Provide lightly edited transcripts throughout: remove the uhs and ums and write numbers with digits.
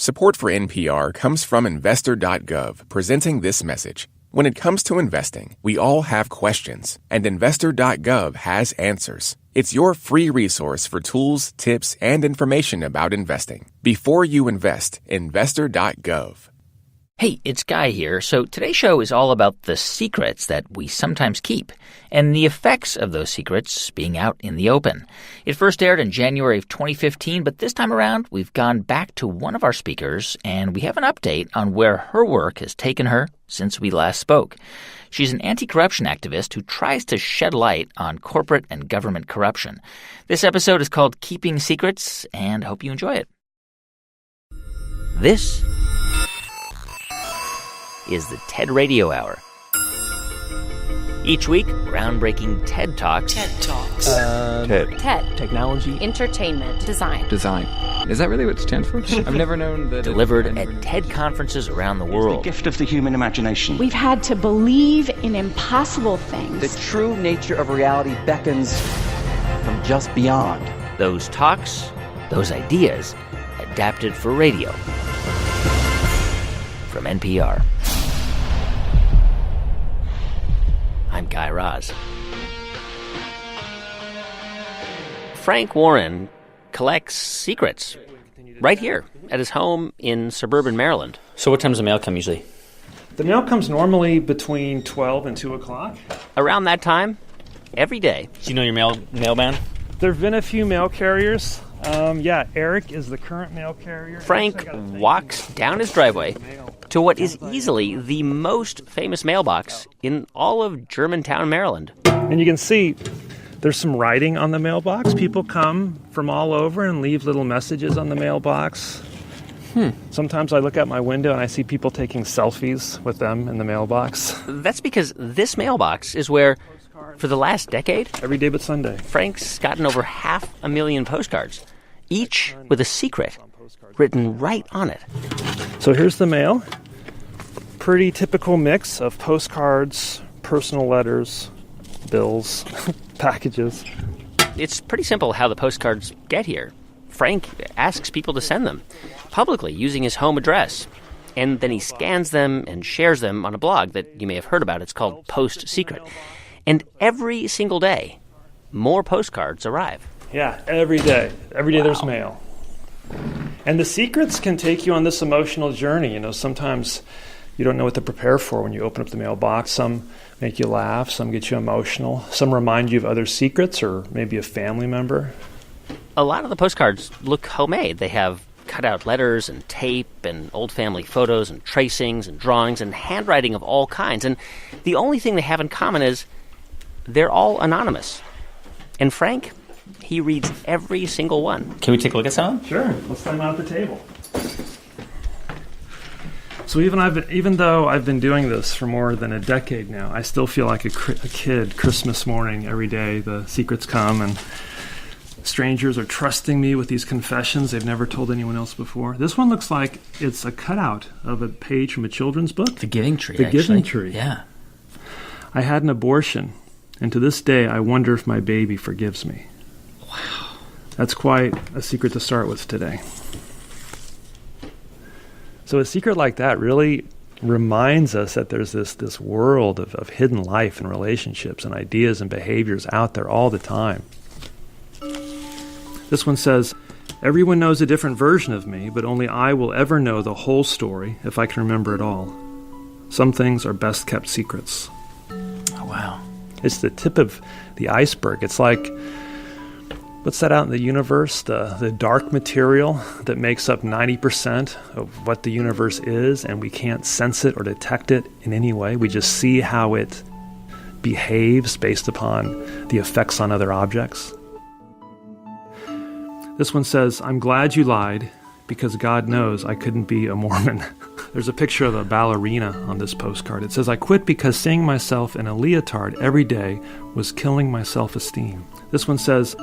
Support for NPR comes from Investor.gov, presenting this message. When it comes to investing, we all have questions, and Investor.gov has answers. It's your free resource for tools, tips, and information about investing. Before you invest, Investor.gov. Hey, it's Guy here. So today's show is all about the secrets that we sometimes keep and the effects of those secrets being out in the open. It first aired in January of 2015, but this time around, we've gone back to one of our speakers, and we have an update on where her work has taken her since we last spoke. She's an anti-corruption activist who tries to shed light on corporate and government corruption. This episode is called Keeping Secrets, and I hope you enjoy it. This is the TED Radio Hour. Each week, groundbreaking TED Talks. TED Talks. TED. Technology. Entertainment. Design. Is that really what it stands for? I've never known that. Delivered at TED conferences around the world. It's the gift of the human imagination. We've had to believe in impossible things. The true nature of reality beckons from just beyond. Those talks, those ideas, adapted for radio. From NPR. I'm Guy Raz. Frank Warren collects secrets right here at his home in suburban Maryland. So what time does the mail come usually? The mail comes normally between 12 and 2 o'clock. Around that time, every day. Do you know your mailman? There have been a few mail carriers. Eric is the current mail carrier. Frank walks down his driveway to what is easily the most famous mailbox in all of Germantown, Maryland. And you can see there's some writing on the mailbox. People come from all over and leave little messages on the mailbox. Sometimes I look out my window and I see people taking selfies with them in the mailbox. That's because this mailbox is where, for the last decade, every day but Sunday, Frank's gotten over 500,000 postcards, each with a secret written right on it. So here's the mail. Pretty typical mix of postcards, personal letters, bills, packages. It's pretty simple how the postcards get here. Frank asks people to send them publicly using his home address. And then he scans them and shares them on a blog that you may have heard about. It's called PostSecret. And every single day, more postcards arrive. Yeah, every day. Every day there's mail. And the secrets can take you on this emotional journey. You know, sometimes you don't know what to prepare for when you open up the mailbox. Some make you laugh, some get you emotional, some remind you of other secrets or maybe a family member. A lot of the postcards look homemade. They have cut-out letters and tape and old family photos and tracings and drawings and handwriting of all kinds. And the only thing they have in common is they're all anonymous. And Frank, he reads every single one. Can we take a look at some? Sure. Let's lay them out at the table. So even though I've been doing this for more than a decade now, I still feel like a kid Christmas morning every day. The secrets come and strangers are trusting me with these confessions they've never told anyone else before. This one looks like it's a cutout of a page from a children's book. The Giving Tree, The Giving Tree. Yeah. I had an abortion, and to this day I wonder if my baby forgives me. Wow. That's quite a secret to start with today. So a secret like that really reminds us that there's this world of hidden life and relationships and ideas and behaviors out there all the time. This one says, everyone knows a different version of me, but only I will ever know the whole story if I can remember it all. Some things are best kept secrets. Oh, wow. It's the tip of the iceberg. It's like, what's that out in the universe? The dark material that makes up 90% of what the universe is, and we can't sense it or detect it in any way. We just see how it behaves based upon the effects on other objects. This one says, I'm glad you lied because God knows I couldn't be a Mormon. There's a picture of a ballerina on this postcard. It says, I quit because seeing myself in a leotard every day was killing my self-esteem. This one says,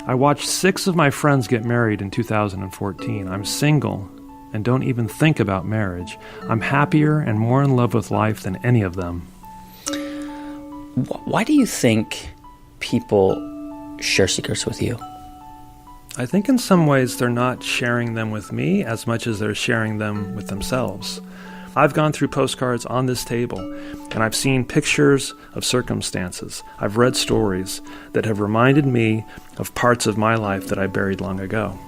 I watched 6 of my friends get married in 2014. I'm single and don't even think about marriage. I'm happier and more in love with life than any of them. Why do you think people share secrets with you? I think in some ways they're not sharing them with me as much as they're sharing them with themselves. I've gone through postcards on this table, and I've seen pictures of circumstances. I've read stories that have reminded me of parts of my life that I buried long ago.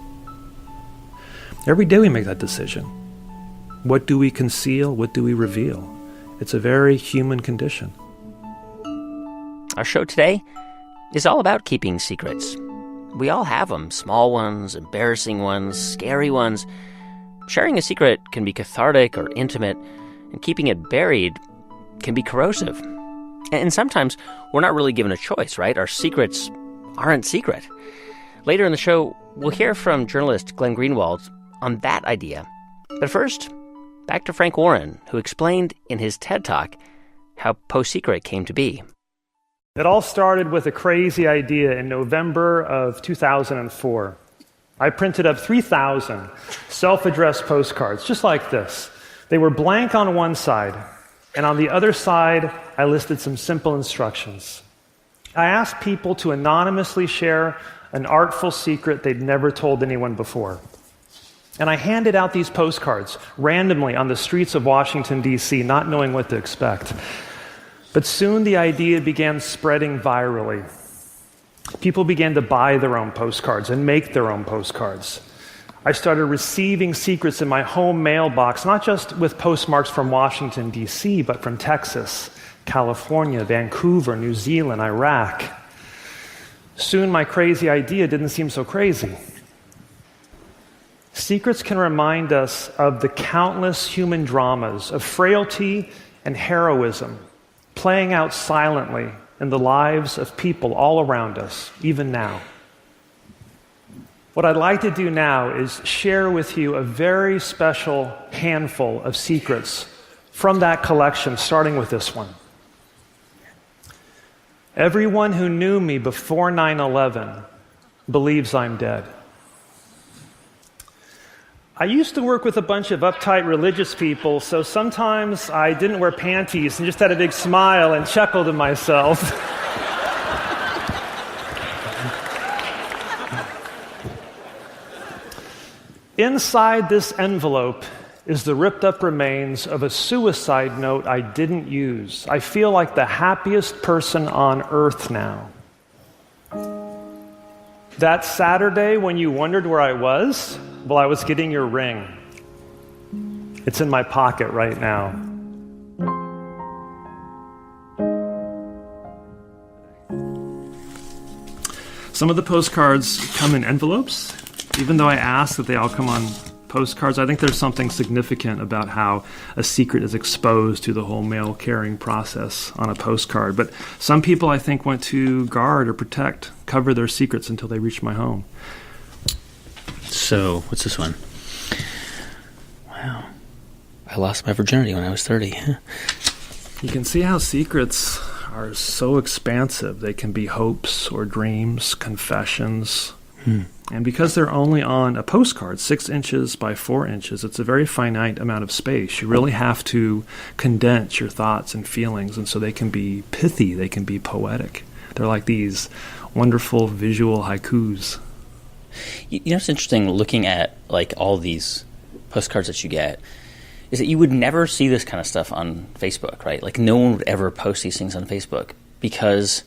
Every day we make that decision. What do we conceal? What do we reveal? It's a very human condition. Our show today is all about keeping secrets. We all have them, small ones, embarrassing ones, scary ones. Sharing a secret can be cathartic or intimate, and keeping it buried can be corrosive. And sometimes we're not really given a choice, right? Our secrets aren't secret. Later in the show, we'll hear from journalist Glenn Greenwald on that idea. But first, back to Frank Warren, who explained in his TED Talk how PostSecret came to be. It all started with a crazy idea in November of 2004. I printed up 3,000 self-addressed postcards, just like this. They were blank on one side, and on the other side, I listed some simple instructions. I asked people to anonymously share an artful secret they'd never told anyone before. And I handed out these postcards randomly on the streets of Washington, D.C., not knowing what to expect. But soon the idea began spreading virally. People began to buy their own postcards and make their own postcards. I started receiving secrets in my home mailbox, not just with postmarks from Washington, D.C., but from Texas, California, Vancouver, New Zealand, Iraq. Soon my crazy idea didn't seem so crazy. Secrets can remind us of the countless human dramas of frailty and heroism playing out silently in the lives of people all around us, even now. What I'd like to do now is share with you a very special handful of secrets from that collection, starting with this one. Everyone who knew me before 9/11 believes I'm dead. I used to work with a bunch of uptight religious people, so sometimes I didn't wear panties and just had a big smile and chuckled to myself. Inside this envelope is the ripped-up remains of a suicide note I didn't use. I feel like the happiest person on earth now. That Saturday when you wondered where I was, well, I was getting your ring. It's in my pocket right now. Some of the postcards come in envelopes. Even though I ask that they all come on postcards, I think there's something significant about how a secret is exposed to the whole mail carrying process on a postcard. But some people, I think, want to guard or protect, cover their secrets until they reach my home. So, what's this one? Wow. I lost my virginity when I was 30. You can see how secrets are so expansive. They can be hopes or dreams, confessions. And because they're only on a postcard, 6 inches by 4 inches, it's a very finite amount of space. You really have to condense your thoughts and feelings, and so they can be pithy, they can be poetic. They're like these wonderful visual haikus. You know what's interesting looking at like all these postcards that you get is that you would never see this kind of stuff on Facebook, right? Like no one would ever post these things on Facebook because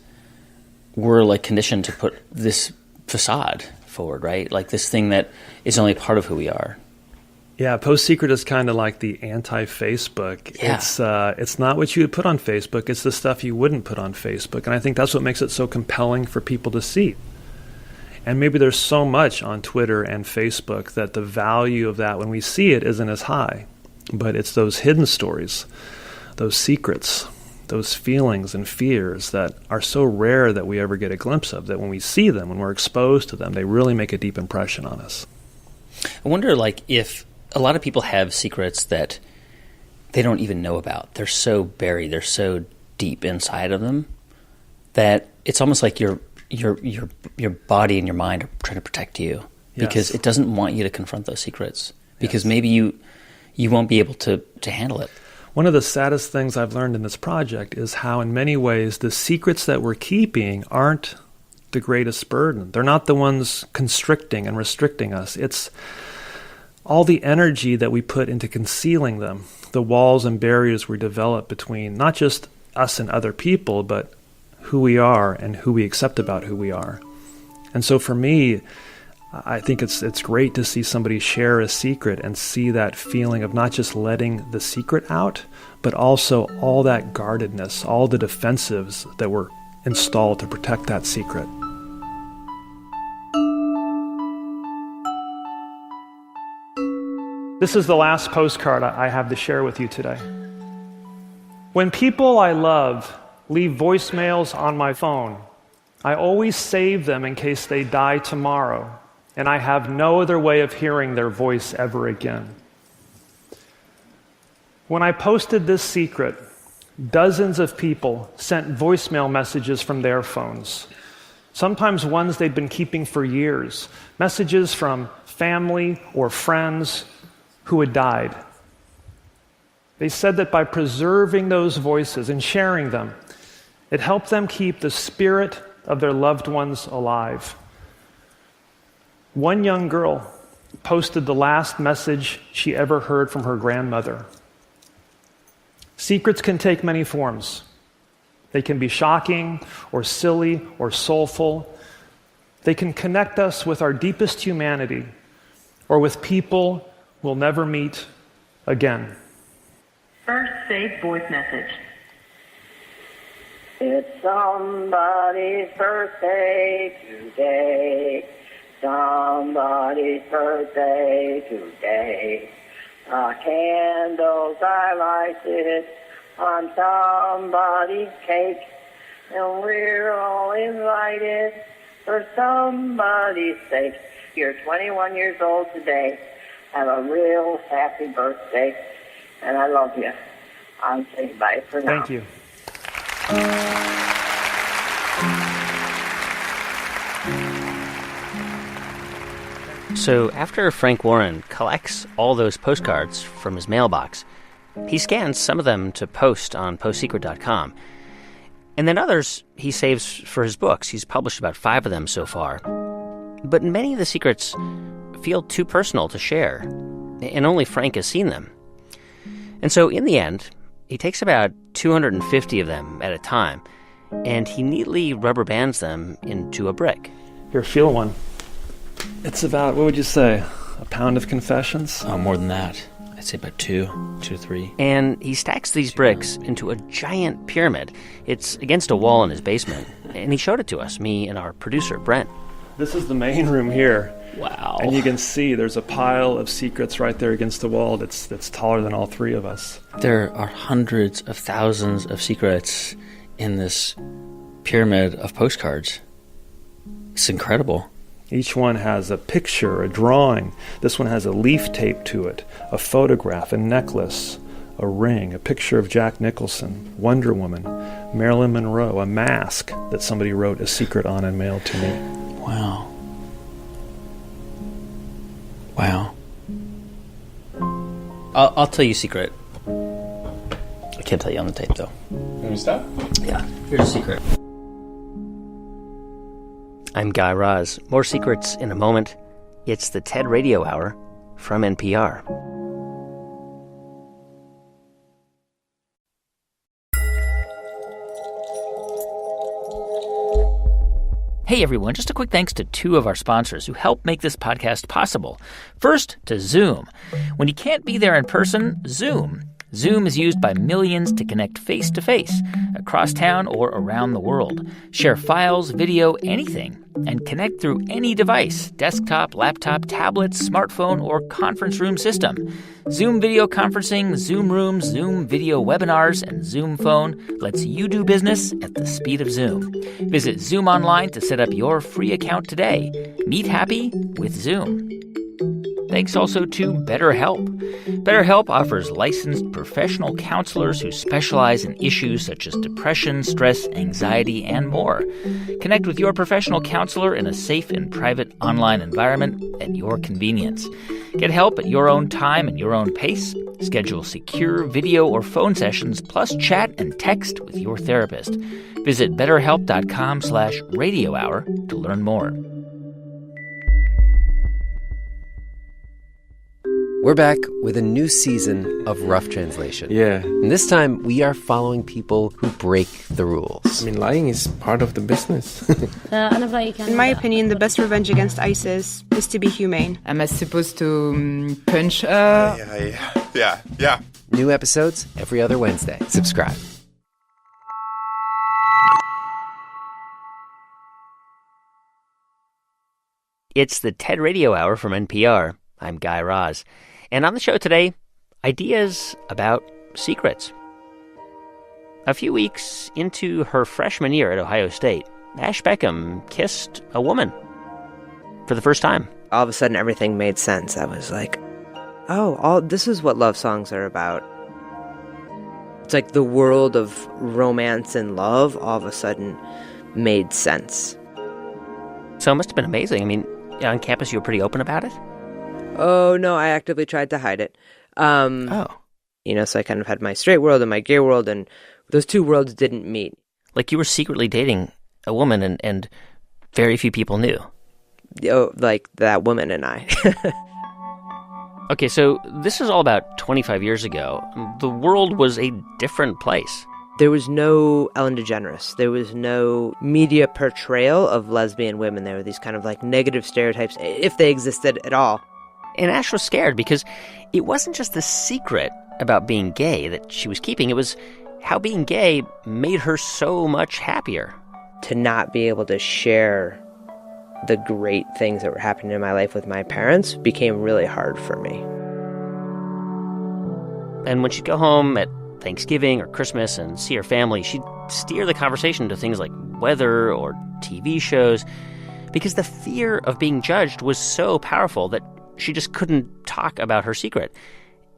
we're like conditioned to put this facade forward, right? Like this thing that is only part of who we are. Yeah, PostSecret is kind of like the anti-Facebook. Yeah. It's not what you would put on Facebook. It's the stuff you wouldn't put on Facebook. And I think that's what makes it so compelling for people to see. And maybe there's so much on Twitter and Facebook that the value of that when we see it isn't as high. But it's those hidden stories, those secrets, those feelings and fears that are so rare that we ever get a glimpse of, that when we see them, when we're exposed to them, they really make a deep impression on us. I wonder, like, if a lot of people have secrets that they don't even know about. They're so buried, they're so deep inside of them that it's almost like your body and your mind are trying to protect you because it doesn't want you to confront those secrets because maybe you won't be able to handle it. One of the saddest things I've learned in this project is how in many ways the secrets that we're keeping aren't the greatest burden. They're not the ones constricting and restricting us. It's all the energy that we put into concealing them, the walls and barriers we develop between not just us and other people, but who we are and who we accept about who we are. And so for me, I think it's great to see somebody share a secret and see that feeling of not just letting the secret out, but also all that guardedness, all the defensives that were installed to protect that secret. This is the last postcard I have to share with you today. When people I love leave voicemails on my phone, I always save them in case they die tomorrow, and I have no other way of hearing their voice ever again. When I posted this secret, dozens of people sent voicemail messages from their phones, sometimes ones they'd been keeping for years, messages from family or friends who had died. They said that by preserving those voices and sharing them, it helped them keep the spirit of their loved ones alive. One young girl posted the last message she ever heard from her grandmother. Secrets can take many forms. They can be shocking or silly or soulful. They can connect us with our deepest humanity or with people we'll never meet again. First saved voice message. It's somebody's birthday today. Somebody's birthday today. Candles I lighted on somebody's cake, and we're all invited for somebody's sake. You're 21 years old today. Have a real happy birthday, and I love you. I'm saying bye for now. Thank you. So after Frank Warren collects all those postcards from his mailbox, he scans some of them to post on PostSecret.com. And then others he saves for his books. He's published about 5 of them so far. But many of the secrets feel too personal to share, and only Frank has seen them. And so in the end, he takes about 250 of them at a time, and he neatly rubber bands them into a brick. Here, feel one. It's about, what would you say, a pound of confessions? Oh, more than that. I'd say about 2 to 3. And he stacks these bricks into a giant pyramid. It's against a wall in his basement, and he showed it to us, me and our producer, Brent. This is the main room here. Wow. And you can see there's a pile of secrets right there against the wall that's taller than all 3 of us. There are hundreds of thousands of secrets in this pyramid of postcards. It's incredible. Each one has a picture, a drawing. This one has a leaf taped to it, a photograph, a necklace, a ring, a picture of Jack Nicholson, Wonder Woman, Marilyn Monroe, a mask that somebody wrote a secret on and mailed to me. Wow. Wow. I'll tell you a secret. I can't tell you on the tape, though. Can we stop? Yeah. Here's a secret. I'm Guy Raz. More secrets in a moment. It's the TED Radio Hour from NPR. Hey everyone, just a quick thanks to 2 of our sponsors who help make this podcast possible. First, to Zoom. When you can't be there in person, Zoom. Zoom is used by millions to connect face-to-face, across town or around the world. Share files, video, anything, and connect through any device, desktop, laptop, tablet, smartphone, or conference room system. Zoom video conferencing, Zoom rooms, Zoom video webinars, and Zoom phone lets you do business at the speed of Zoom. Visit Zoom online to set up your free account today. Meet happy with Zoom. Thanks also to BetterHelp. BetterHelp offers licensed professional counselors who specialize in issues such as depression, stress, anxiety, and more. Connect with your professional counselor in a safe and private online environment at your convenience. Get help at your own time and your own pace. Schedule secure video or phone sessions, plus chat and text with your therapist. Visit betterhelp.com/radiohour to learn more. We're back with a new season of Rough Translation. Yeah. And this time, we are following people who break the rules. I mean, lying is part of the business. In my opinion, the best revenge against ISIS is to be humane. Am I supposed to punch her? Yeah. New episodes every other Wednesday. Subscribe. It's the TED Radio Hour from NPR. I'm Guy Raz. And on the show today, ideas about secrets. A few weeks into her freshman year at Ohio State, Ash Beckham kissed a woman for the first time. All of a sudden, everything made sense. I was like, this is what love songs are about. It's like the world of romance and love all of a sudden made sense. So it must have been amazing. I mean, on campus, you were pretty open about it? Oh, no, I actively tried to hide it. So I kind of had my straight world and my gay world, and those two worlds didn't meet. Like you were secretly dating a woman and very few people knew. Oh, like that woman and I. Okay, so this is all about 25 years ago. The world was a different place. There was no Ellen DeGeneres. There was no media portrayal of lesbian women. There were these kind of like negative stereotypes, if they existed at all. And Ash was scared because it wasn't just the secret about being gay that she was keeping. It was how being gay made her so much happier. To not be able to share the great things that were happening in my life with my parents became really hard for me. And when she'd go home at Thanksgiving or Christmas and see her family, she'd steer the conversation to things like weather or TV shows because the fear of being judged was so powerful that she just couldn't talk about her secret.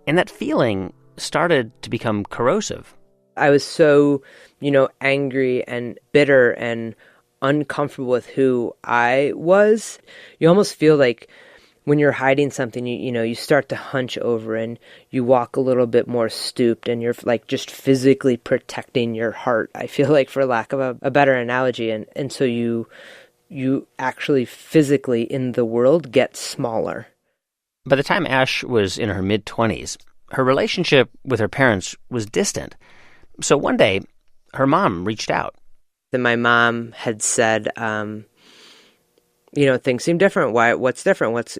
And that feeling started to become corrosive. I was so, angry and bitter and uncomfortable with who I was. You almost feel like when you're hiding something, you start to hunch over and you walk a little bit more stooped and you're like just physically protecting your heart, I feel like, for lack of a better analogy. And so you actually physically in the world get smaller. By the time Ash was in her mid-20s, her relationship with her parents was distant. So one day, her mom reached out. And my mom had said, things seem different. What's different? What's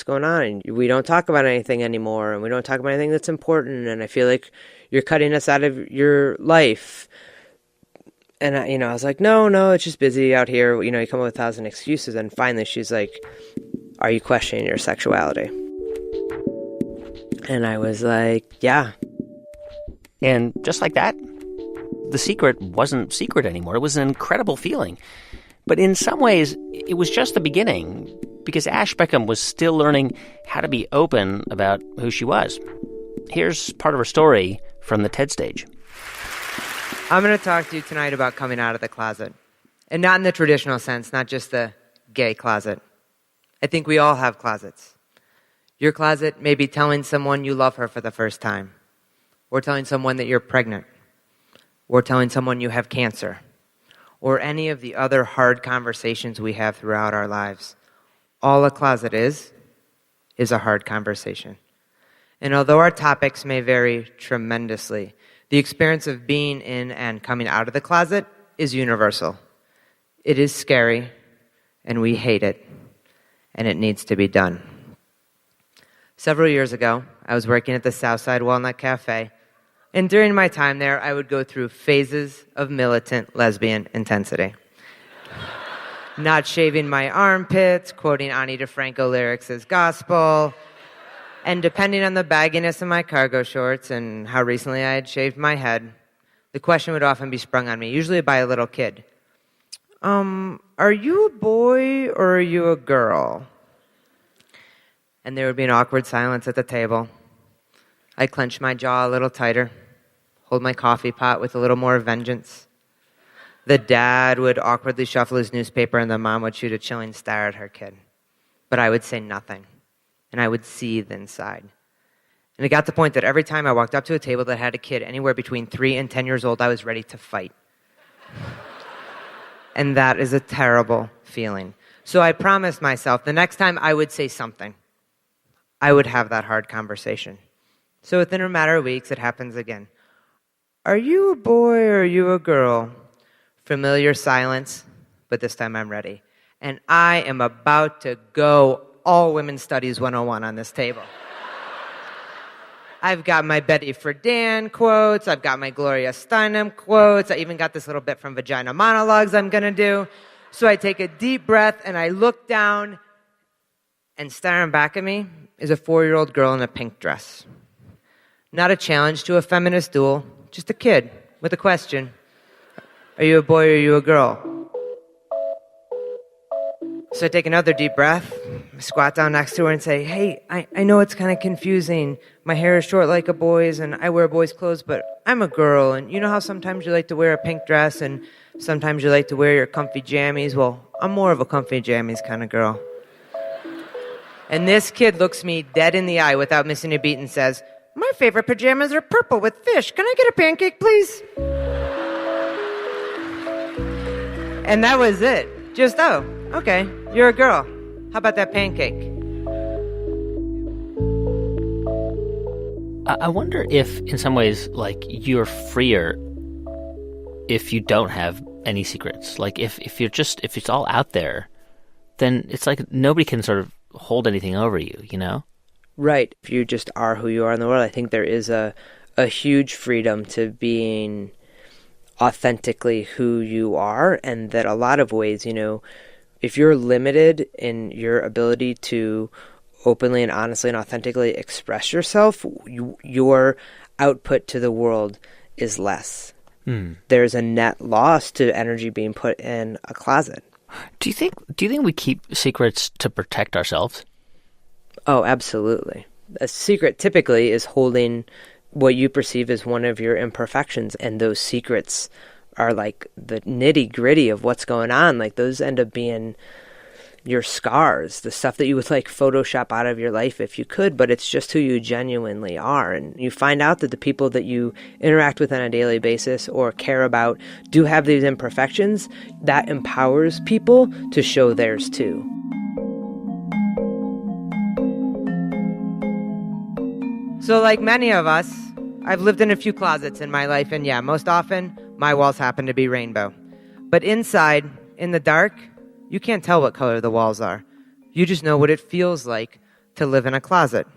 going on? And we don't talk about anything anymore, and we don't talk about anything that's important, and I feel like you're cutting us out of your life. And I was like, no, it's just busy out here. You come up with 1,000 excuses. And finally she's like, are you questioning your sexuality? And I was like, yeah. And just like that, the secret wasn't secret anymore. It was an incredible feeling. But in some ways, it was just the beginning, because Ash Beckham was still learning how to be open about who she was. Here's part of her story from the TED stage. I'm going to talk to you tonight about coming out of the closet. And not in the traditional sense, not just the gay closet. I think we all have closets. Your closet may be telling someone you love her for the first time, or telling someone that you're pregnant, or telling someone you have cancer, or any of the other hard conversations we have throughout our lives. All a closet is a hard conversation. And although our topics may vary tremendously, the experience of being in and coming out of the closet is universal. It is scary, and we hate it, and it needs to be done. Several years ago, I was working at the Southside Walnut Cafe, and during my time there, I would go through phases of militant lesbian intensity. Not shaving my armpits, quoting Ani DeFranco lyrics as gospel, and depending on the bagginess of my cargo shorts and how recently I had shaved my head, the question would often be sprung on me, usually by a little kid. Are you a boy or are you a girl? and there would be an awkward silence at the table. I'd clench my jaw a little tighter, hold my coffee pot with a little more vengeance. The dad would awkwardly shuffle his newspaper, and the mom would shoot a chilling stare at her kid. But I would say nothing, and I would seethe inside. And it got to the point that every time I walked up to a table that had a kid anywhere between 3 and 10 years old, I was ready to fight. And that is a terrible feeling. So I promised myself the next time I would say something, I would have that hard conversation. So within a matter of weeks, it happens again. Are you a boy or are you a girl? Familiar silence, but this time I'm ready. And I am about to go all Women's Studies 101 on this table. I've got my Betty Friedan quotes. I've got my Gloria Steinem quotes. I even got this little bit from Vagina Monologues I'm going to do. So I take a deep breath, and I look down, and staring back at me is a 4-year-old girl in a pink dress. Not a challenge to a feminist duel, just a kid with a question. Are you a boy or are you a girl? So I take another deep breath, squat down next to her and say, hey, I know it's kind of confusing. My hair is short like a boy's and I wear boys' clothes, but I'm a girl. And you know how sometimes you like to wear a pink dress and sometimes you like to wear your comfy jammies? Well, I'm more of a comfy jammies kind of girl. And this kid looks me dead in the eye without missing a beat and says, my favorite pajamas are purple with fish. Can I get a pancake, please? And that was it. Just, oh, okay, you're a girl. How about that pancake? I wonder if, in some ways, like, you're freer if you don't have any secrets. Like, if it's all out there, then it's like nobody can sort of hold anything over you, you know? Right. If you just are who you are in the world, I think there is a huge freedom to being authentically who you are, and that a lot of ways, you know, if you're limited in your ability to openly and honestly and authentically express yourself, your output to the world is less. There's a net loss to energy being put in a closet. Do you think we keep secrets to protect ourselves? Oh, absolutely. A secret typically is holding what you perceive as one of your imperfections, and those secrets are like the nitty-gritty of what's going on. Like, those end up being your scars, the stuff that you would like Photoshop out of your life if you could, but it's just who you genuinely are. And you find out that the people that you interact with on a daily basis or care about do have these imperfections. That empowers people to show theirs too. So like many of us, I've lived in a few closets in my life, and yeah, most often, my walls happen to be rainbow. But inside, in the dark, you can't tell what color the walls are. You just know what it feels like to live in a closet.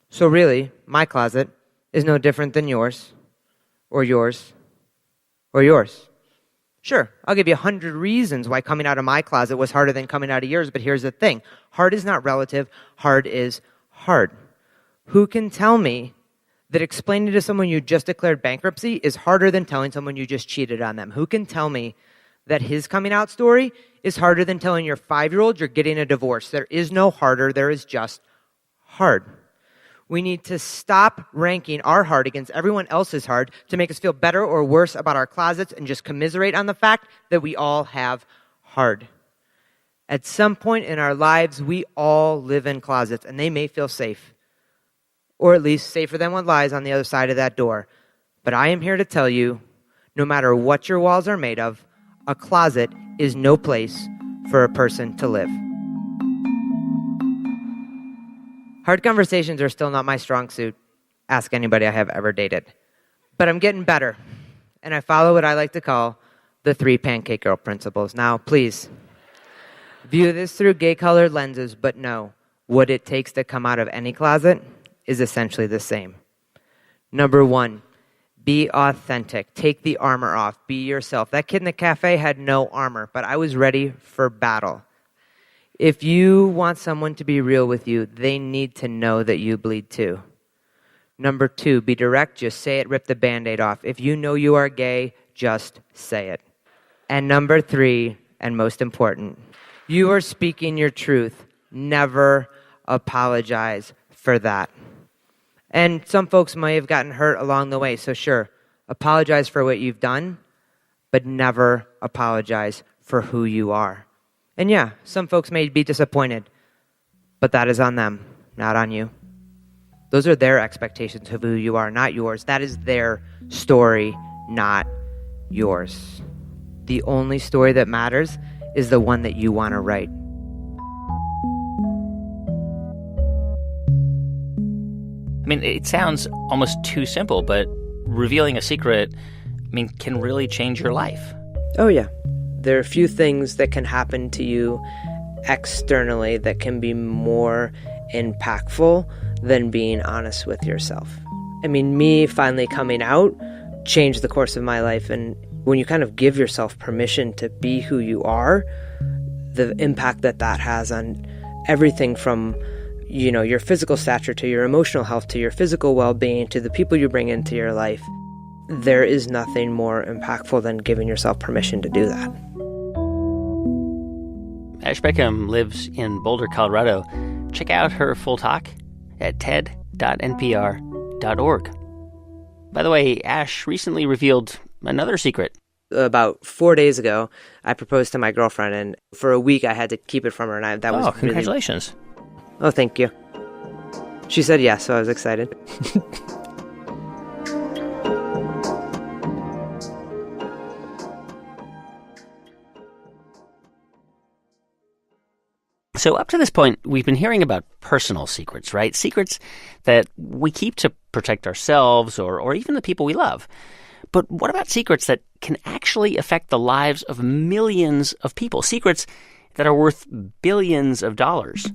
So really, my closet is no different than yours, or yours, or yours. Sure, I'll give you 100 reasons why coming out of my closet was harder than coming out of yours, but here's the thing. Hard is not relative. Hard is hard. Who can tell me that explaining to someone you just declared bankruptcy is harder than telling someone you just cheated on them? Who can tell me that his coming out story is harder than telling your 5-year-old you're getting a divorce? There is no harder, there is just hard. We need to stop ranking our hard against everyone else's hard to make us feel better or worse about our closets and just commiserate on the fact that we all have hard. At some point in our lives, we all live in closets, and they may feel safe, or at least safer than what lies on the other side of that door. But I am here to tell you, no matter what your walls are made of, a closet is no place for a person to live. Hard conversations are still not my strong suit. Ask anybody I have ever dated. But I'm getting better, and I follow what I like to call the 3 pancake girl principles. Now, please, view this through gay-colored lenses, but know what it takes to come out of any closet is essentially the same. Number 1, be authentic. Take the armor off. Be yourself. That kid in the cafe had no armor, but I was ready for battle. If you want someone to be real with you, they need to know that you bleed too. Number 2, be direct. Just say it. Rip the Band-Aid off. If you know you are gay, just say it. And number 3, and most important, you are speaking your truth, never apologize for that. And some folks may have gotten hurt along the way, so sure, apologize for what you've done, but never apologize for who you are. And yeah, some folks may be disappointed, but that is on them, not on you. Those are their expectations of who you are, not yours. That is their story, not yours. The only story that matters is the one that you want to write. I mean, it sounds almost too simple, but revealing a secret, can really change your life. Oh, yeah. There are a few things that can happen to you externally that can be more impactful than being honest with yourself. Me finally coming out changed the course of my life. And when you kind of give yourself permission to be who you are, the impact that has on everything from your physical stature to your emotional health to your physical well-being to the people you bring into your life, there is nothing more impactful than giving yourself permission to do that. Ash Beckham lives in Boulder, Colorado. Check out her full talk at ted.npr.org. By the way, Ash recently revealed another secret. About 4 days ago, I proposed to my girlfriend, and for a week I had to keep it from her, and that was congratulations. Oh, thank you. She said yes, so I was excited. So up to this point, we've been hearing about personal secrets, right? Secrets that we keep to protect ourselves or even the people we love. But what about secrets that can actually affect the lives of millions of people? Secrets that are worth billions of dollars.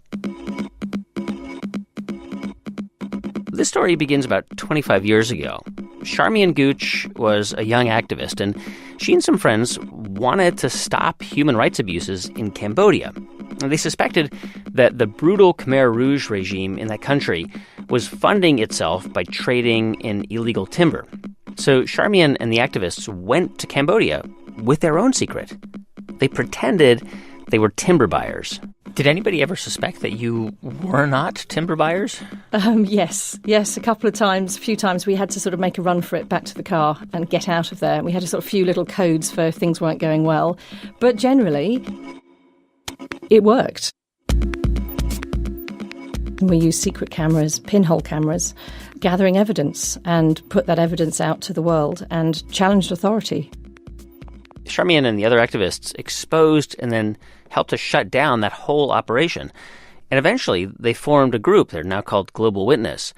This story begins about 25 years ago. Charmian Gooch was a young activist, and she and some friends wanted to stop human rights abuses in Cambodia. And they suspected that the brutal Khmer Rouge regime in that country was funding itself by trading in illegal timber. So Charmian and the activists went to Cambodia with their own secret. They pretended they were timber buyers. Did anybody ever suspect that you were not timber buyers? Yes, a couple of times, a few times we had to sort of make a run for it back to the car and get out of there. We had a sort of few little codes for if things weren't going well. But generally, it worked. We used secret cameras, pinhole cameras, gathering evidence and put that evidence out to the world and challenged authority. Charmian and the other activists exposed and then helped to shut down that whole operation. And eventually, they formed a group. They're now called Global Witness.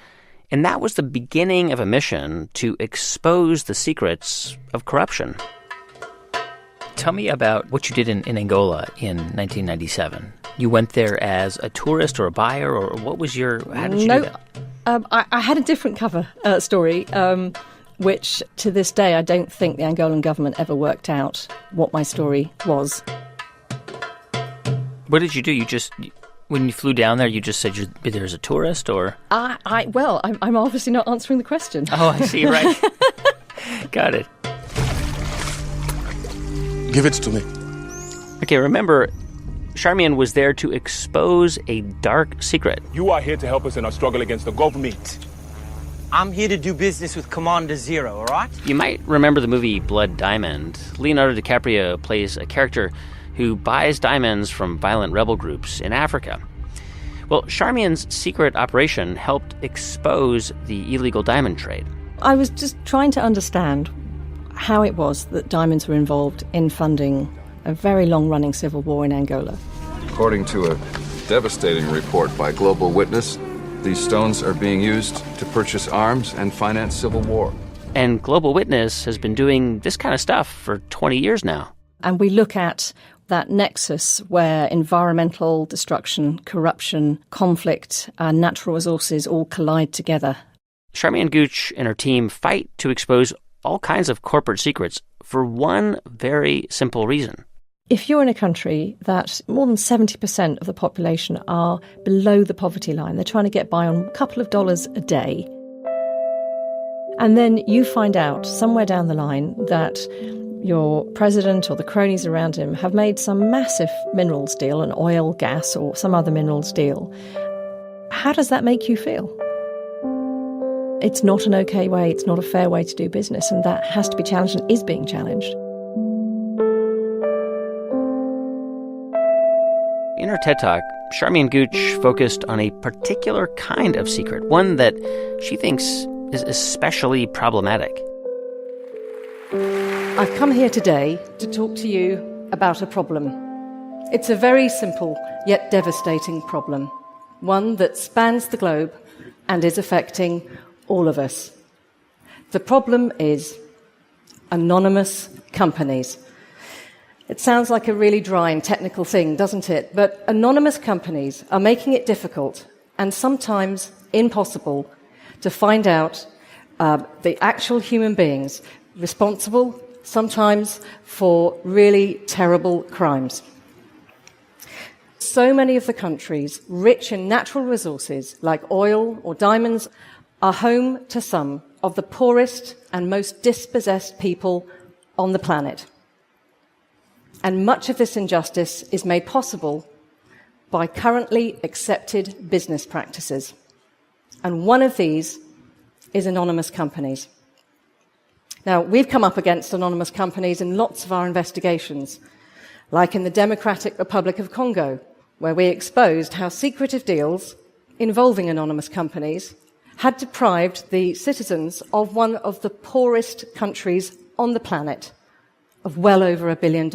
And that was the beginning of a mission to expose the secrets of corruption. Tell me about what you did in Angola in 1997. You went there as a tourist or a buyer, or what was how did you do that? I had a different cover story, which to this day I don't think the Angolan government ever worked out what my story was. What did you do? When you flew down there, you just said you're there as a tourist, or? I'm obviously not answering the question. Oh, I see, right. Got it. Give it to me. Okay, remember, Charmian was there to expose a dark secret. You are here to help us in our struggle against the government. I'm here to do business with Commander Zero, all right? You might remember the movie Blood Diamond. Leonardo DiCaprio plays a character who buys diamonds from violent rebel groups in Africa. Well, Charmian's secret operation helped expose the illegal diamond trade. I was just trying to understand how it was that diamonds were involved in funding a very long-running civil war in Angola. According to a devastating report by Global Witness, these stones are being used to purchase arms and finance civil war. And Global Witness has been doing this kind of stuff for 20 years now. And we look at that nexus where environmental destruction, corruption, conflict, and natural resources all collide together. Charmian Gooch and her team fight to expose all kinds of corporate secrets for one very simple reason. If you're in a country that more than 70% of the population are below the poverty line, they're trying to get by on a couple of dollars a day, and then you find out somewhere down the line that your president or the cronies around him have made some massive minerals deal, an oil, gas, or some other minerals deal, how does that make you feel? It's not an okay way, it's not a fair way to do business, and that has to be challenged and is being challenged. In her TED Talk, Charmian Gooch focused on a particular kind of secret, one that she thinks is especially problematic. I've come here today to talk to you about a problem. It's a very simple yet devastating problem, one that spans the globe and is affecting all of us. The problem is anonymous companies. It sounds like a really dry and technical thing, doesn't it? But anonymous companies are making it difficult and sometimes impossible to find out the actual human beings responsible, sometimes for really terrible crimes. So many of the countries rich in natural resources like oil or diamonds are home to some of the poorest and most dispossessed people on the planet. And much of this injustice is made possible by currently accepted business practices. And one of these is anonymous companies. Now, we've come up against anonymous companies in lots of our investigations, like in the Democratic Republic of Congo, where we exposed how secretive deals involving anonymous companies had deprived the citizens of one of the poorest countries on the planet of well over $1 billion.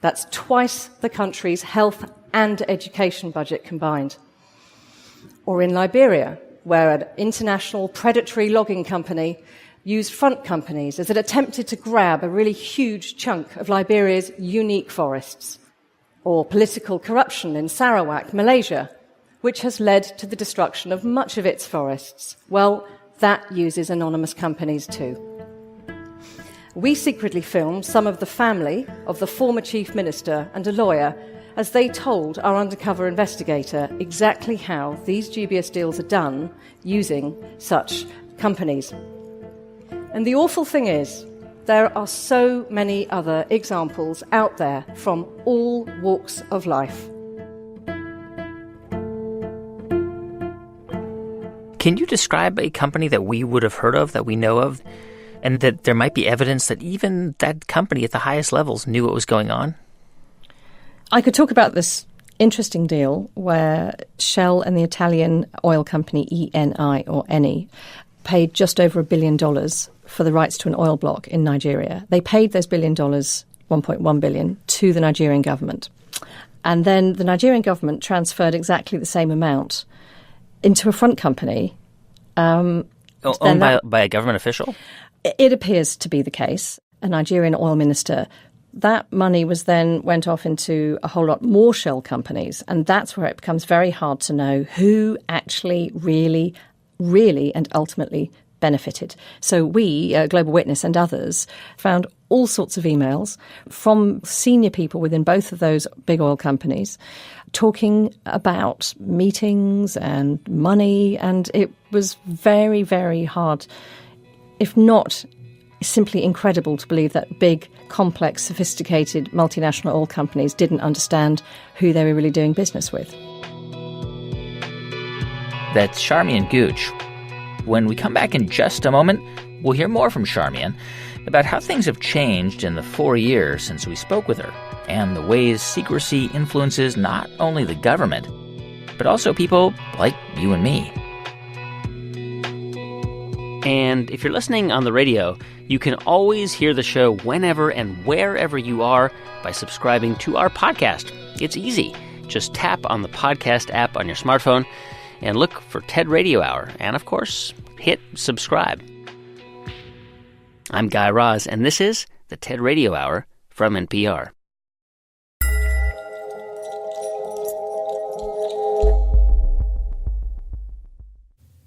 That's twice the country's health and education budget combined. Or in Liberia, where an international predatory logging company used front companies as it attempted to grab a really huge chunk of Liberia's unique forests. Or political corruption in Sarawak, Malaysia, which has led to the destruction of much of its forests. Well, that uses anonymous companies too. We secretly filmed some of the family of the former chief minister and a lawyer as they told our undercover investigator exactly how these dubious deals are done using such companies. And the awful thing is, there are so many other examples out there from all walks of life. Can you describe a company that we would have heard of, that we know of, and that there might be evidence that even that company at the highest levels knew what was going on? I could talk about this interesting deal where Shell and the Italian oil company Eni paid just over $1 billion for the rights to an oil block in Nigeria. They paid those $1 billion, $1.1 billion, to the Nigerian government. And then the Nigerian government transferred exactly the same amount into a front company. Owned by a government official? It appears to be the case. A Nigerian oil minister. That money went off into a whole lot more shell companies. And that's where it becomes very hard to know who actually really and ultimately benefited. So we, Global Witness and others, found all sorts of emails from senior people within both of those big oil companies talking about meetings and money, and it was very, very hard, if not simply incredible, to believe that big, complex, sophisticated multinational oil companies didn't understand who they were really doing business with. That's Charmian Gooch. When we come back in just a moment, we'll hear more from Charmian about how things have changed in the 4 years since we spoke with her, and the ways secrecy influences not only the government, but also people like you and me. And if you're listening on the radio, you can always hear the show whenever and wherever you are by subscribing to our podcast. It's easy. Just tap on the podcast app on your smartphone and look for TED Radio Hour. And, of course, hit subscribe. I'm Guy Raz, and this is the TED Radio Hour from NPR.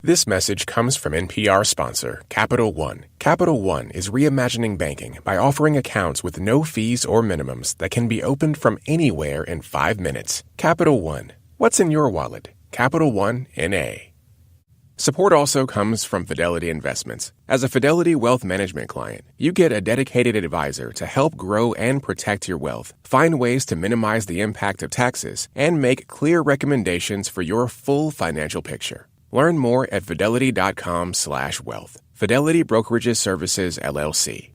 This message comes from NPR sponsor, Capital One. Capital One is reimagining banking by offering accounts with no fees or minimums that can be opened from anywhere in 5 minutes. Capital One. What's in your wallet? Capital One N.A. Support also comes from Fidelity Investments. As a Fidelity Wealth Management client, you get a dedicated advisor to help grow and protect your wealth, find ways to minimize the impact of taxes, and make clear recommendations for your full financial picture. Learn more at fidelity.com/wealth. Fidelity Brokerages Services, LLC.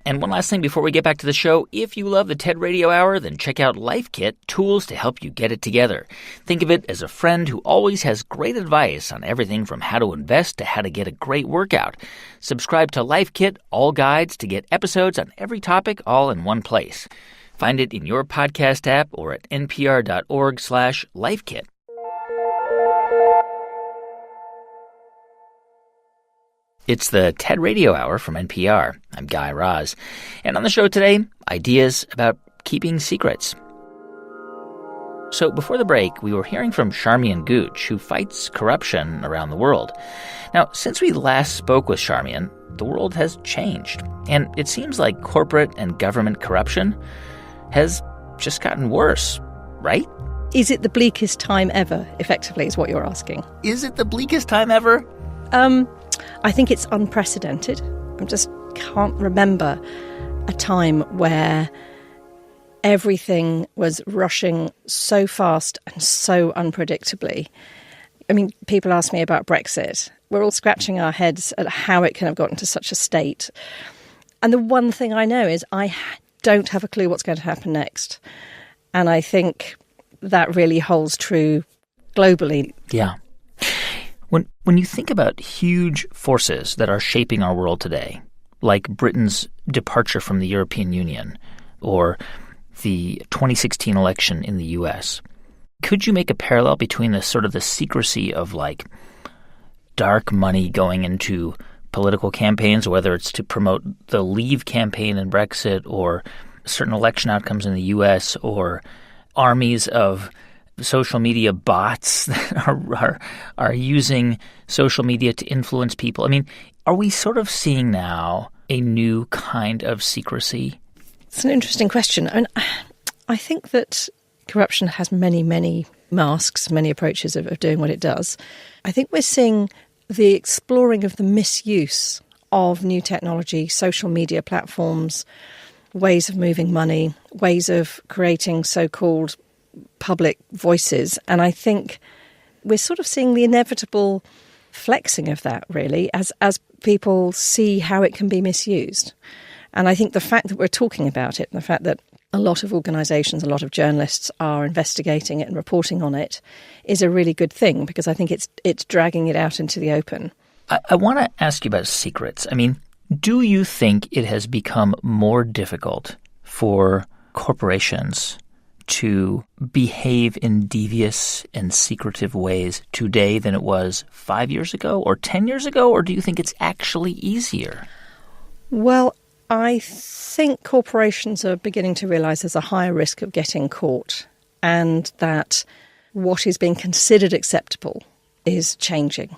And one last thing before we get back to the show, if you love the TED Radio Hour, then check out Life Kit, tools to help you get it together. Think of it as a friend who always has great advice on everything from how to invest to how to get a great workout. Subscribe to Life Kit, all guides to get episodes on every topic all in one place. Find it in your podcast app or at npr.org/lifekit. It's the TED Radio Hour from NPR. I'm Guy Raz. And on the show today, ideas about keeping secrets. So before the break, we were hearing from Charmian Gooch, who fights corruption around the world. Now, since we last spoke with Charmian, the world has changed. And it seems like corporate and government corruption has just gotten worse, right? Is it the bleakest time ever, effectively, is what you're asking? Is it the bleakest time ever? I think it's unprecedented. I just can't remember a time where everything was rushing so fast and so unpredictably. I mean, people ask me about Brexit. We're all scratching our heads at how it can have gotten to such a state. And the one thing I know is I don't have a clue what's going to happen next. And I think that really holds true globally. Yeah. When you think about huge forces that are shaping our world today, like Britain's departure from the European Union or the 2016 election in the U.S., could you make a parallel between the sort of the secrecy of like dark money going into political campaigns, whether it's to promote the Leave campaign in Brexit or certain election outcomes in the U.S. or armies of social media bots that are using social media to influence people? I mean, are we sort of seeing now a new kind of secrecy? It's an interesting question. And I think that corruption has many, many masks, many approaches of doing what it does. I think we're seeing the exploring of the misuse of new technology, social media platforms, ways of moving money, ways of creating so-called public voices. And I think we're sort of seeing the inevitable flexing of that, really, as people see how it can be misused. And I think the fact that we're talking about it, and the fact that a lot of organisations, a lot of journalists are investigating it and reporting on it is a really good thing, because I think it's dragging it out into the open. I want to ask you about secrets. I mean, do you think it has become more difficult for corporations to behave in devious and secretive ways today than it was 5 years ago or 10 years ago? Or do you think it's actually easier? Well, I think corporations are beginning to realise there's a higher risk of getting caught, and that what is being considered acceptable is changing.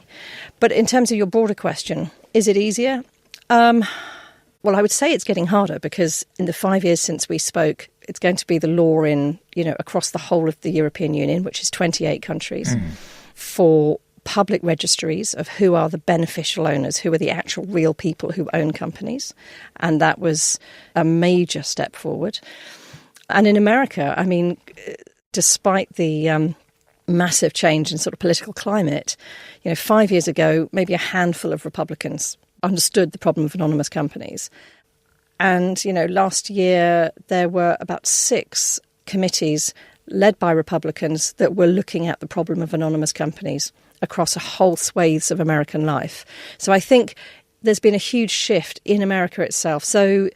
But in terms of your broader question, is it easier? Well, I would say it's getting harder, because in the 5 years since we spoke, it's going to be the law in, across the whole of the European Union, which is 28 countries, for public registries of who are the beneficial owners, who are the actual real people who own companies. And that was a major step forward. And in America, I mean, despite the massive change in sort of political climate, 5 years ago, maybe a handful of Republicans understood the problem of anonymous companies. And, last year there were about 6 committees led by Republicans that were looking at the problem of anonymous companies across a whole swathes of American life. So I think there's been a huge shift in America itself. So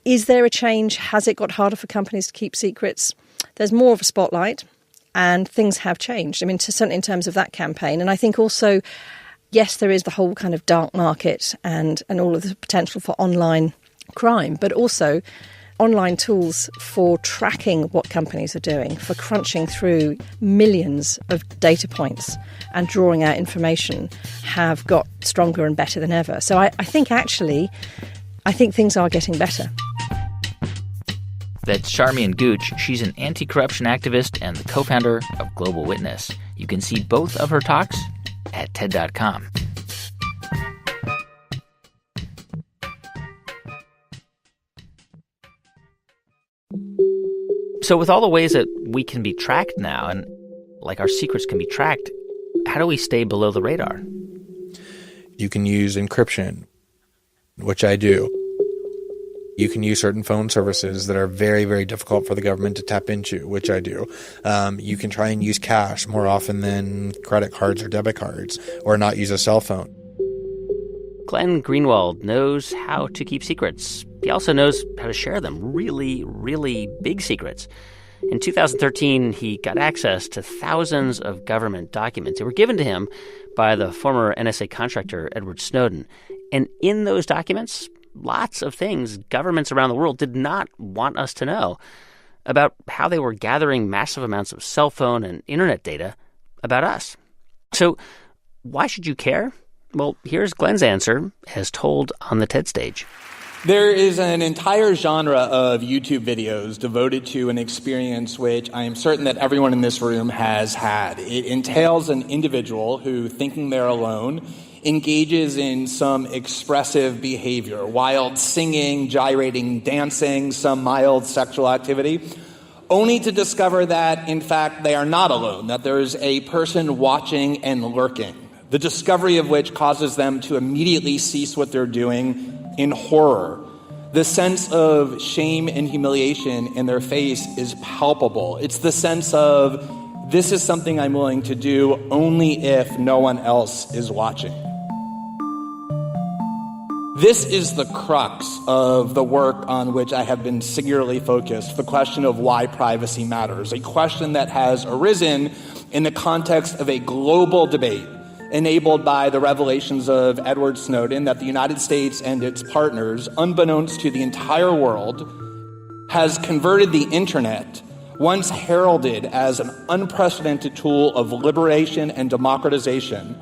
is there a change? Has it got harder for companies to keep secrets? There's more of a spotlight, and things have changed. I mean, certainly in terms of that campaign. And I think also, yes, there is the whole kind of dark market and all of the potential for online crime, but also online tools for tracking what companies are doing, for crunching through millions of data points and drawing out information, have got stronger and better than ever. So I think things are getting better. That's Charmian Gooch. She's an anti-corruption activist and the co-founder of Global Witness. You can see both of her talks at TED.com. So with all the ways that we can be tracked now, and like our secrets can be tracked, how do we stay below the radar? You can use encryption, which I do. You can use certain phone services that are very, very difficult for the government to tap into, which I do. You can try and use cash more often than credit cards or debit cards, or not use a cell phone. Glenn Greenwald knows how to keep secrets. He also knows how to share them, really, really big secrets. In 2013, he got access to thousands of government documents. They were given to him by the former NSA contractor Edward Snowden. And in those documents, lots of things governments around the world did not want us to know about how they were gathering massive amounts of cell phone and internet data about us. So why should you care? Well, here's Glenn's answer as told on the TED stage. There is an entire genre of YouTube videos devoted to an experience which I am certain that everyone in this room has had. It entails an individual who, thinking they're alone, engages in some expressive behavior, wild singing, gyrating, dancing, some mild sexual activity, only to discover that, in fact, they are not alone, that there's a person watching and lurking, the discovery of which causes them to immediately cease what they're doing in horror. The sense of shame and humiliation in their face is palpable. It's the sense of, this is something I'm willing to do only if no one else is watching. This is the crux of the work on which I have been singularly focused, the question of why privacy matters, a question that has arisen in the context of a global debate enabled by the revelations of Edward Snowden that the United States and its partners, unbeknownst to the entire world, has converted the internet, once heralded as an unprecedented tool of liberation and democratization,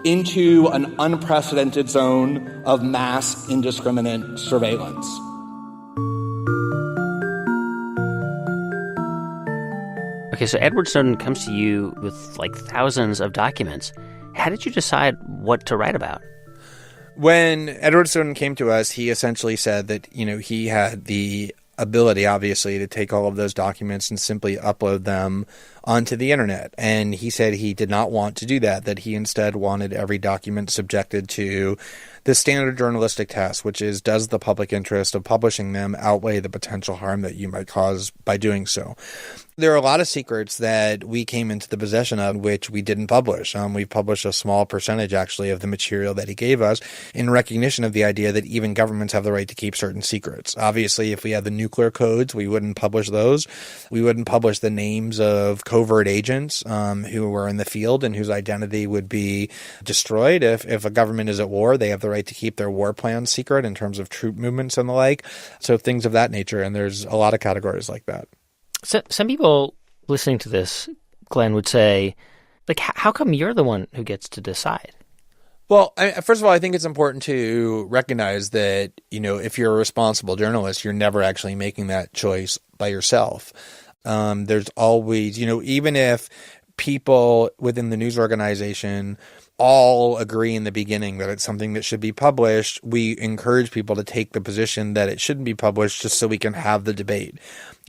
into an unprecedented zone of mass indiscriminate surveillance. Okay, so Edward Snowden comes to you with like thousands of documents. How did you decide what to write about? When Edward Snowden came to us, he essentially said that, he had the ability, obviously, to take all of those documents and simply upload them onto the internet. And he said he did not want to do that he instead wanted every document subjected to the standard journalistic test, which is, does the public interest of publishing them outweigh the potential harm that you might cause by doing so? There are a lot of secrets that we came into the possession of which we didn't publish. We published a small percentage, actually, of the material that he gave us in recognition of the idea that even governments have the right to keep certain secrets. Obviously, if we had the nuclear codes, we wouldn't publish those. We wouldn't publish the names of covert agents who were in the field and whose identity would be destroyed. If a government is at war, they have the right to keep their war plans secret in terms of troop movements and the like. So things of that nature, and there's a lot of categories like that. So, some people listening to this, Glenn, would say, like, how come you're the one who gets to decide? Well, first of all, I think it's important to recognize that, if you're a responsible journalist, you're never actually making that choice by yourself. There's always, even if people within the news organization all agree in the beginning that it's something that should be published, we encourage people to take the position that it shouldn't be published just so we can have the debate.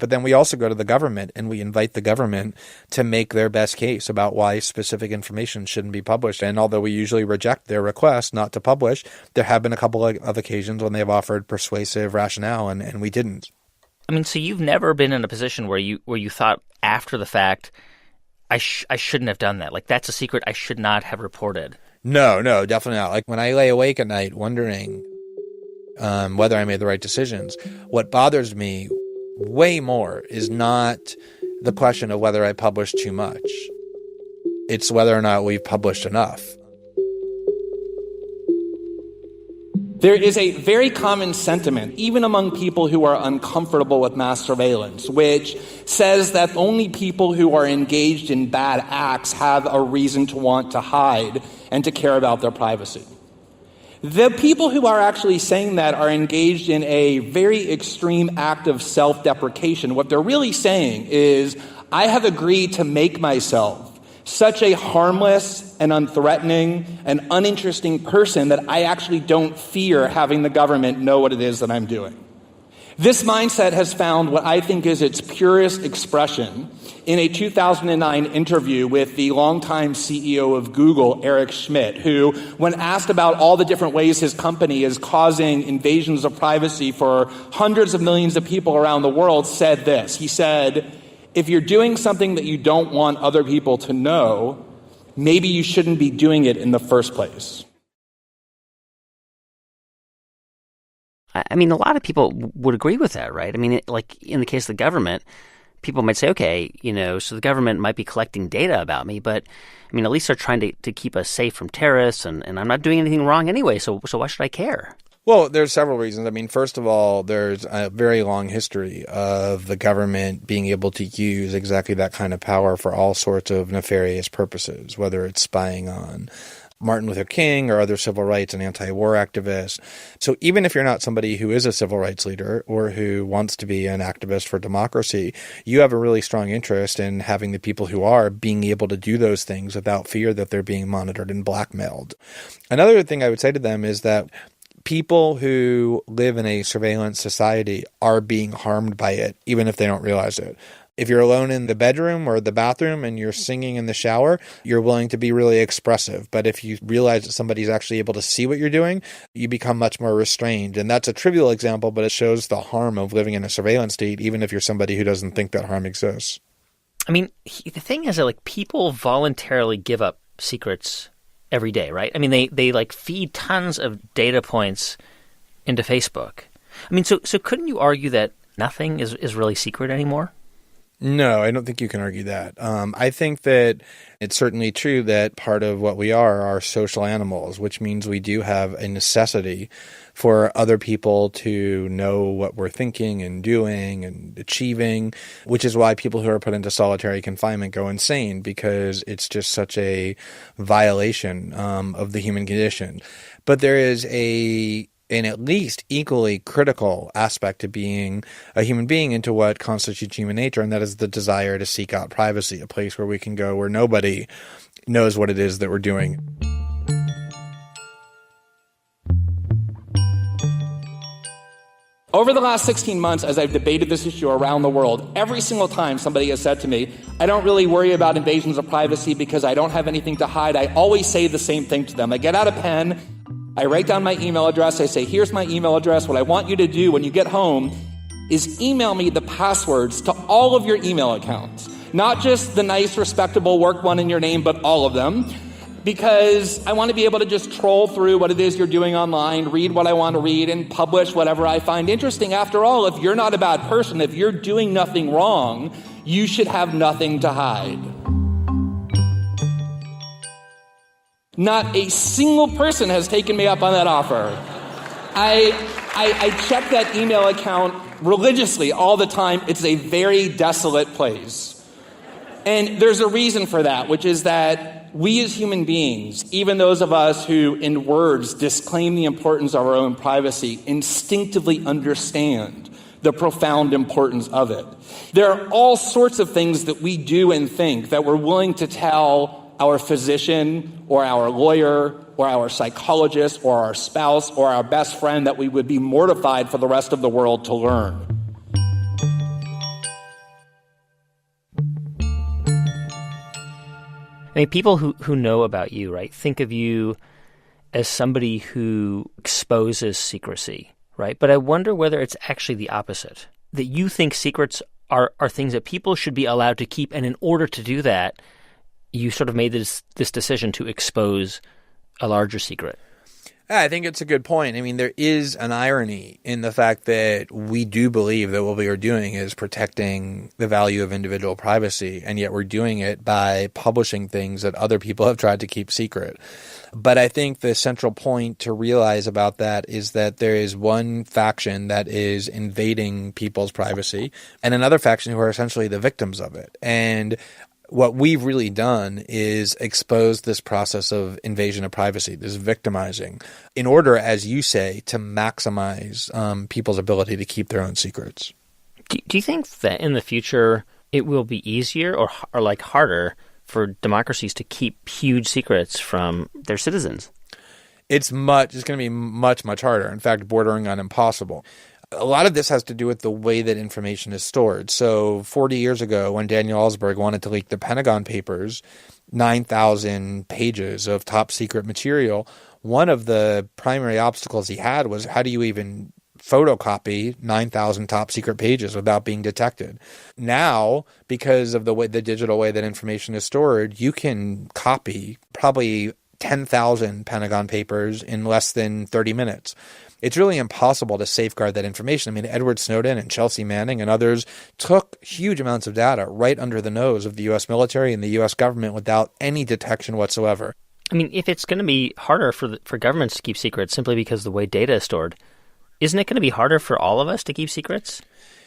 But then we also go to the government and we invite the government to make their best case about why specific information shouldn't be published. And although we usually reject their request not to publish, there have been a couple of occasions when they've offered persuasive rationale and we didn't. I mean, so you've never been in a position where you thought after the fact, I shouldn't have done that. Like, that's a secret I should not have reported. No, definitely not. Like, when I lay awake at night wondering whether I made the right decisions, what bothers me way more is not the question of whether I published too much. It's whether or not we've published enough. There is a very common sentiment, even among people who are uncomfortable with mass surveillance, which says that only people who are engaged in bad acts have a reason to want to hide and to care about their privacy. The people who are actually saying that are engaged in a very extreme act of self-deprecation. What they're really saying is, I have agreed to make myself such a harmless and unthreatening and uninteresting person that I actually don't fear having the government know what it is that I'm doing. This mindset has found what I think is its purest expression in a 2009 interview with the longtime CEO of Google, Eric Schmidt, who, when asked about all the different ways his company is causing invasions of privacy for hundreds of millions of people around the world, said this. He said, if you're doing something that you don't want other people to know, maybe you shouldn't be doing it in the first place. I mean, a lot of people would agree with that, right? I mean, like in the case of the government, people might say, okay, so the government might be collecting data about me, but I mean, at least they're trying to keep us safe from terrorists, and I'm not doing anything wrong anyway, so why should I care? Well, there's several reasons. I mean, first of all, there's a very long history of the government being able to use exactly that kind of power for all sorts of nefarious purposes, whether it's spying on Martin Luther King or other civil rights and anti-war activists. So even if you're not somebody who is a civil rights leader or who wants to be an activist for democracy, you have a really strong interest in having the people who are being able to do those things without fear that they're being monitored and blackmailed. Another thing I would say to them is that people who live in a surveillance society are being harmed by it, even if they don't realize it. If you're alone in the bedroom or the bathroom and you're singing in the shower, you're willing to be really expressive. But if you realize that somebody's actually able to see what you're doing, you become much more restrained. And that's a trivial example, but it shows the harm of living in a surveillance state, even if you're somebody who doesn't think that harm exists. I mean, the thing is that like people voluntarily give up secrets every day, right? I mean, they like feed tons of data points into Facebook. I mean, so couldn't you argue that nothing is really secret anymore? No, I don't think you can argue that. I think that it's certainly true that part of what we are social animals, which means we do have a necessity for other people to know what we're thinking and doing and achieving, which is why people who are put into solitary confinement go insane, because it's just such a violation of the human condition. But there is an at least equally critical aspect to being a human being into what constitutes human nature, and that is the desire to seek out privacy, a place where we can go where nobody knows what it is that we're doing. Over the last 16 months, as I've debated this issue around the world, every single time somebody has said to me, I don't really worry about invasions of privacy because I don't have anything to hide, I always say the same thing to them. I get out a pen, I write down my email address. I say, here's my email address. What I want you to do when you get home is email me the passwords to all of your email accounts. Not just the nice, respectable work one in your name, but all of them. Because I want to be able to just troll through what it is you're doing online, read what I want to read, and publish whatever I find interesting. After all, if you're not a bad person, if you're doing nothing wrong, you should have nothing to hide. Not a single person has taken me up on that offer. I check that email account religiously all the time. It's a very desolate place. And there's a reason for that, which is that we as human beings, even those of us who in words disclaim the importance of our own privacy, instinctively understand the profound importance of it. There are all sorts of things that we do and think that we're willing to tell our physician or our lawyer or our psychologist or our spouse or our best friend that we would be mortified for the rest of the world to learn. I mean, people who know about you, right, think of you as somebody who exposes secrecy, right? But I wonder whether it's actually the opposite, that you think secrets are things that people should be allowed to keep, and in order to do that, you sort of made this decision to expose a larger secret. I think it's a good point. I mean, there is an irony in the fact that we do believe that what we are doing is protecting the value of individual privacy, and yet we're doing it by publishing things that other people have tried to keep secret. But I think the central point to realize about that is that there is one faction that is invading people's privacy and another faction who are essentially the victims of it. And What we've really done is expose this process of invasion of privacy, this victimizing, in order, as you say, to maximize people's ability to keep their own secrets. Do you think that in the future it will be easier or like harder for democracies to keep huge secrets from their citizens? It's going to be much, much harder. In fact, bordering on impossible. A lot of this has to do with the way that information is stored. So 40 years ago, when Daniel Ellsberg wanted to leak the Pentagon Papers, 9,000 pages of top secret material, one of the primary obstacles he had was, how do you even photocopy 9,000 top secret pages without being detected? Now, because of the digital way that information is stored, you can copy probably 10,000 Pentagon Papers in less than 30 minutes. It's really impossible to safeguard that information. I mean, Edward Snowden and Chelsea Manning and others took huge amounts of data right under the nose of the U.S. military and the U.S. government without any detection whatsoever. I mean, if it's going to be harder for governments to keep secrets simply because of the way data is stored, isn't it going to be harder for all of us to keep secrets?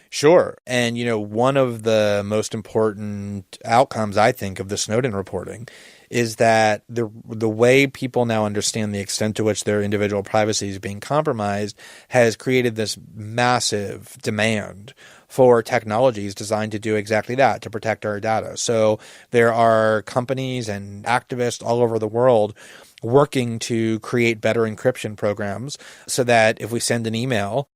Sure. And, one of the most important outcomes, I think, of the Snowden reporting is that the way people now understand the extent to which their individual privacy is being compromised has created this massive demand for technologies designed to do exactly that, to protect our data. So there are companies and activists all over the world working to create better encryption programs so that if we send an email,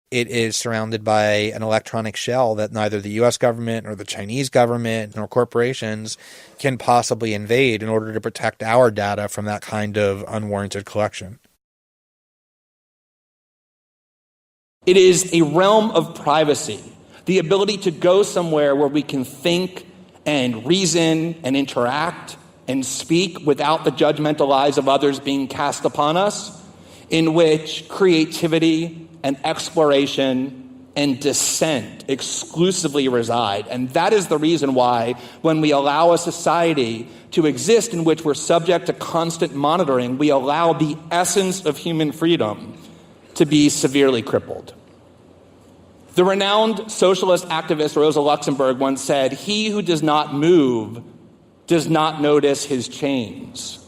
it is surrounded by an electronic shell that neither the U.S. government or the Chinese government or corporations can possibly invade in order to protect our data from that kind of unwarranted collection. It is a realm of privacy, the ability to go somewhere where we can think and reason and interact and speak without the judgmental eyes of others being cast upon us, in which creativity and exploration and dissent exclusively reside. And that is the reason why, when we allow a society to exist in which we're subject to constant monitoring, we allow the essence of human freedom to be severely crippled. The renowned socialist activist Rosa Luxemburg once said, "He who does not move does not notice his chains."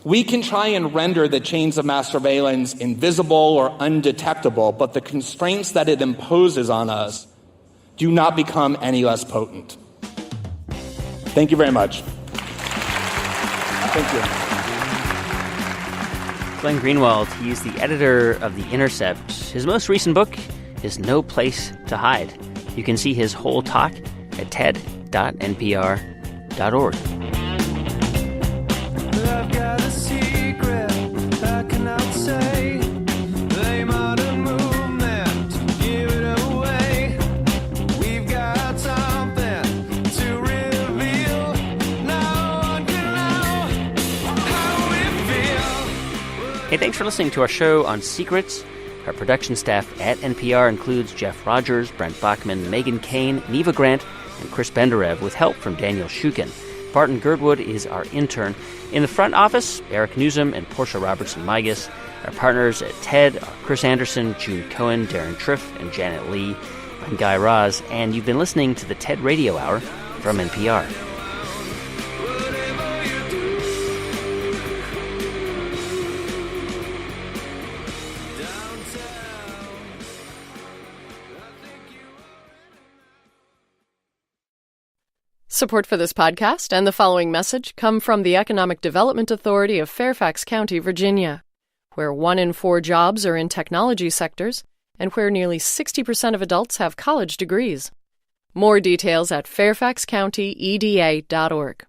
We can try and render the chains of mass surveillance invisible or undetectable, but the constraints that it imposes on us do not become any less potent. Thank you very much. Thank you. Glenn Greenwald, he's the editor of The Intercept. His most recent book is No Place to Hide. You can see his whole talk at ted.npr.org. I've got a secret I cannot say. They might have movement to give it away. We've got something to reveal. No one can know how we feel. Hey, thanks for listening to our show on secrets. Our production staff at NPR includes Jeff Rogers, Brent Bachman, Megan Kane, Neva Grant, and Chris Benderev, with help from Daniel Shukin. Barton Girdwood is our intern. In the front office, Eric Newsom and Portia Robertson-Migas. Our partners at TED are Chris Anderson, June Cohen, Darren Triff, and Janet Lee. I'm Guy Raz, and you've been listening to the TED Radio Hour from NPR. Support for this podcast and the following message come from the Economic Development Authority of Fairfax County, Virginia, where 1 in 4 jobs are in technology sectors and where nearly 60% of adults have college degrees. More details at fairfaxcountyeda.org.